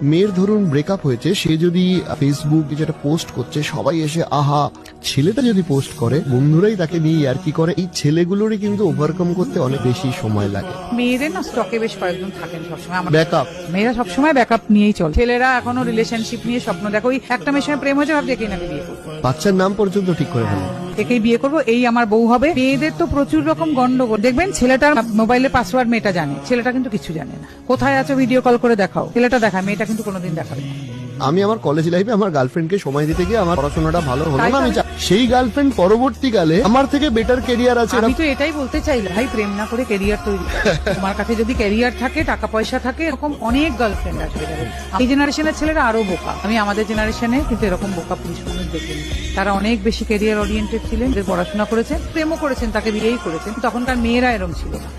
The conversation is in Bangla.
মেয়ের ধরুন ব্রেকআপ হয়েছে, সে যদি ফেসবুক যেটা পোস্ট করছে সবাই এসে আহা, ছেলেটা যদি পোস্ট করে বন্ধুরাই তাকে নিয়ে আর কি করে, এই ছেলেগুলোরই কিন্তু ওভারকাম করতে অনেক বেশি সময় লাগে। মেয়েদের না স্টকে বেশ কয়েকজন থাকেন সবসময়, ব্যাকআপ, মেয়েরা সবসময় ব্যাকআপ নিয়েই চলে। ছেলেরা এখনো রিলেশনশিপ নিয়ে স্বপ্ন দেখো, ওই একটা মেয়ের সঙ্গে প্রেম হয়েছে ভাবছে একেই নাকি বিয়ে করবো, বাচ্চার নাম পর্যন্ত ঠিক করে ফেলে, একেই বিয়ে করবো, এই আমার বউ হবে। মেয়েদের তো প্রচুর রকম গন্ডগোল, দেখবেন ছেলেটার মোবাইলে পাসওয়ার্ড মেয়েটা জানে, ছেলেটা কিন্তু কিছু জানে না। কোথায় আছো ভিডিও কল করে দেখাও, ছেলেটা দেখায়, মেয়েটা কিন্তু কোনোদিন দেখাবে না। আমি আমার কলেজ লাইফে আমার গার্লফ্রেন্ডকে সময় দিতে গিয়ে আমার পড়াশোনাটা ভালো হলো তাই না, আমি সেই গার্লফ্রেন্ড পরবর্তীকালে আমার থেকে বেটার ক্যারিয়ার আছে। আমি তো এটাই বলতে চাই, ভাই প্রেম না করে ক্যারিয়ার তৈরি তোমার কাছে যদি ক্যারিয়ার থাকে, টাকা পয়সা থাকে, এরকম অনেক গার্লফ্রেন্ড আসবে। এই জেনারেশনের ছেলেরা আরো বোকা, আমি আমাদের জেনারেশনে কিন্তু এরকম বোকা পুরুষ মানুষ দেখিনি। তারা অনেক বেশি ক্যারিয়ার ওরিয়েন্টেড ছিলেন, পড়াশোনা করেছেন, প্রেমও করেছেন, তাকে বিয়েই করেছেন, তখনকার মেয়েরা এরকম ছিল না।